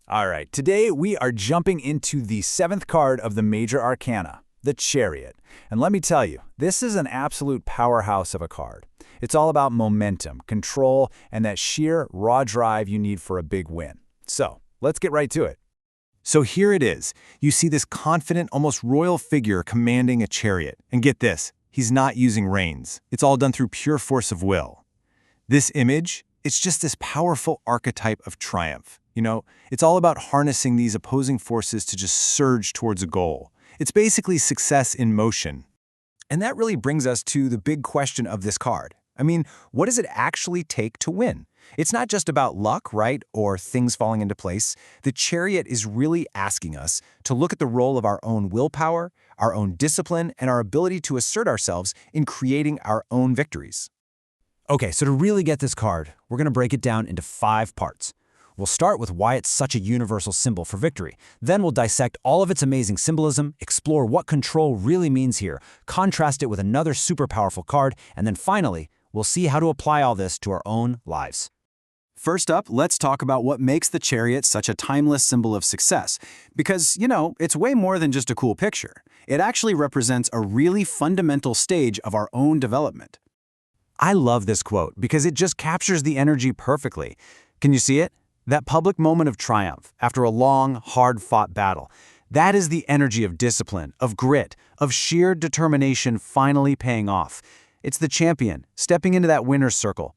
All right, today we are jumping into the seventh card of the Major Arcana, the Chariot. And let me tell you, this is an absolute powerhouse of a card. It's all about momentum, control, and that sheer raw drive you need for a big win. So, let's get right to it. So here it is. You see this confident, almost royal figure commanding a chariot. And get this, he's not using reins. It's all done through pure force of will. This image, it's just this powerful archetype of triumph. It's all about harnessing these opposing forces to just surge towards a goal. It's basically success in motion. And that really brings us to the big question of this card. What does it actually take to win? It's not just about luck, right, or things falling into place. The Chariot is really asking us to look at the role of our own willpower, our own discipline, and our ability to assert ourselves in creating our own victories. Okay, so to really get this card, we're going to break it down into 5 parts. We'll start with why it's such a universal symbol for victory. Then we'll dissect all of its amazing symbolism, explore what control really means here, contrast it with another super powerful card, and then finally, we'll see how to apply all this to our own lives. First up, let's talk about what makes the Chariot such a timeless symbol of success. Because, it's way more than just a cool picture. It actually represents a really fundamental stage of our own development. I love this quote because it just captures the energy perfectly. Can you see it? That public moment of triumph after a long, hard-fought battle. That is the energy of discipline, of grit, of sheer determination finally paying off. It's the champion stepping into that winner's circle,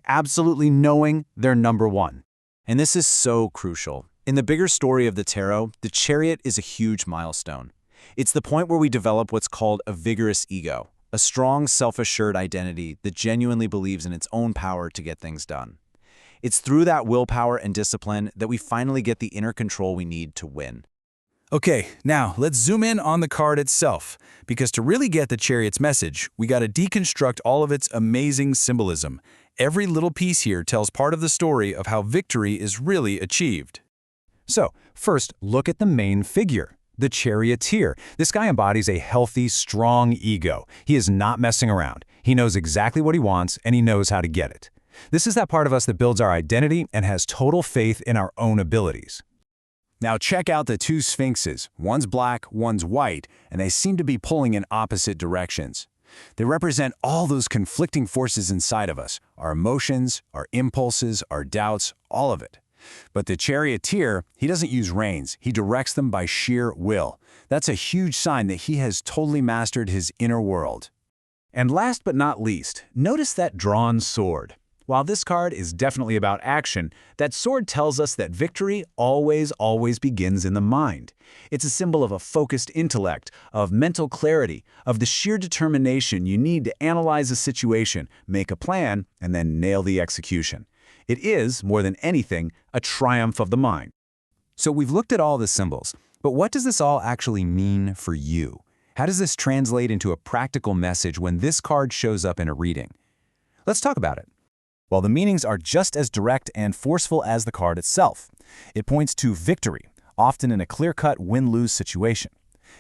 absolutely knowing they're number one. And this is so crucial. In the bigger story of the tarot, the Chariot is a huge milestone. It's the point where we develop what's called a vigorous ego, a strong, self-assured identity that genuinely believes in its own power to get things done. It's through that willpower and discipline that we finally get the inner control we need to win. Okay, now let's zoom in on the card itself, because to really get the Chariot's message, we gotta deconstruct all of its amazing symbolism. Every little piece here tells part of the story of how victory is really achieved. So, first, look at the main figure, the charioteer. This guy embodies a healthy, strong ego. He is not messing around. He knows exactly what he wants, and he knows how to get it. This is that part of us that builds our identity and has total faith in our own abilities. Now check out the 2 sphinxes. One's black, one's white, and they seem to be pulling in opposite directions. They represent all those conflicting forces inside of us, our emotions, our impulses, our doubts, all of it. But the charioteer, he doesn't use reins. He directs them by sheer will. That's a huge sign that he has totally mastered his inner world. And last but not least, notice that drawn sword. While this card is definitely about action, that sword tells us that victory always begins in the mind. It's a symbol of a focused intellect, of mental clarity, of the sheer determination you need to analyze a situation, make a plan, and then nail the execution. It is, more than anything, a triumph of the mind. So we've looked at all the symbols, but what does this all actually mean for you? How does this translate into a practical message when this card shows up in a reading? Let's talk about it. Well, the meanings are just as direct and forceful as the card itself. It points to victory, often in a clear-cut win-lose situation.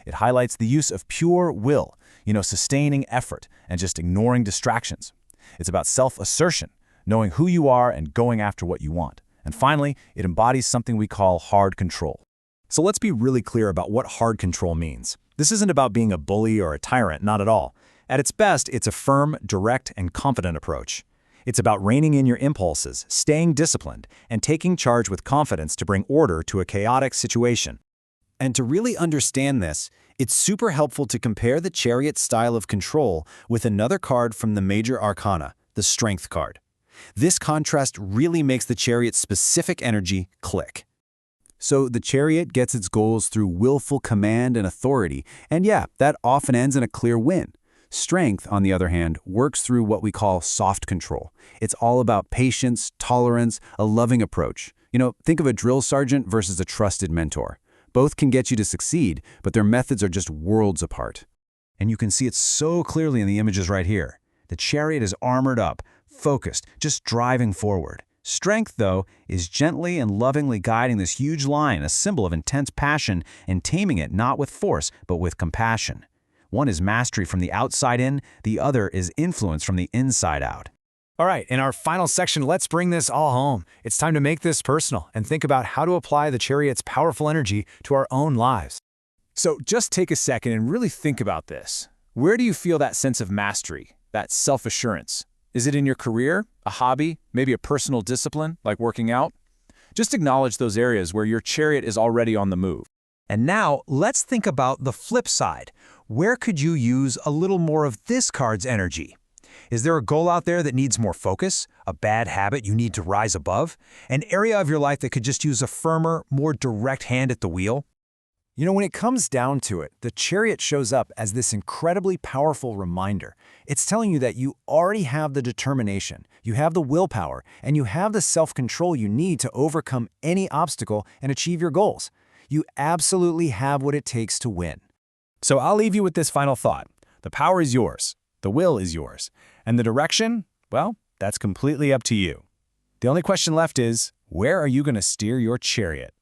It highlights the use of pure will, sustaining effort and just ignoring distractions. It's about self-assertion, knowing who you are and going after what you want. And finally, it embodies something we call hard control. So let's be really clear about what hard control means. This isn't about being a bully or a tyrant, not at all. At its best, it's a firm, direct, and confident approach. It's about reining in your impulses, staying disciplined, and taking charge with confidence to bring order to a chaotic situation. And to really understand this, it's super helpful to compare the Chariot style of control with another card from the Major Arcana, the Strength card. This contrast really makes the Chariot's specific energy click. So the Chariot gets its goals through willful command and authority, and yeah, that often ends in a clear win. Strength, on the other hand, works through what we call soft control. It's all about patience, tolerance, a loving approach. Think of a drill sergeant versus a trusted mentor. Both can get you to succeed, but their methods are just worlds apart. And you can see it so clearly in the images right here. The Chariot is armored up, focused, just driving forward. Strength, though, is gently and lovingly guiding this huge lion, a symbol of intense passion, and taming it not with force, but with compassion. One is mastery from the outside in, the other is influence from the inside out. All right, in our final section, let's bring this all home. It's time to make this personal and think about how to apply the Chariot's powerful energy to our own lives. So just take a second and really think about this. Where do you feel that sense of mastery, that self-assurance? Is it in your career, a hobby, maybe a personal discipline, like working out? Just acknowledge those areas where your Chariot is already on the move. And now, let's think about the flip side. Where could you use a little more of this card's energy? Is there a goal out there that needs more focus? A bad habit you need to rise above? An area of your life that could just use a firmer, more direct hand at the wheel? You know, when it comes down to it, the Chariot shows up as this incredibly powerful reminder. It's telling you that you already have the determination, you have the willpower, and you have the self-control you need to overcome any obstacle and achieve your goals. You absolutely have what it takes to win. So I'll leave you with this final thought. The power is yours. The will is yours. And the direction, well, that's completely up to you. The only question left is, where are you going to steer your Chariot?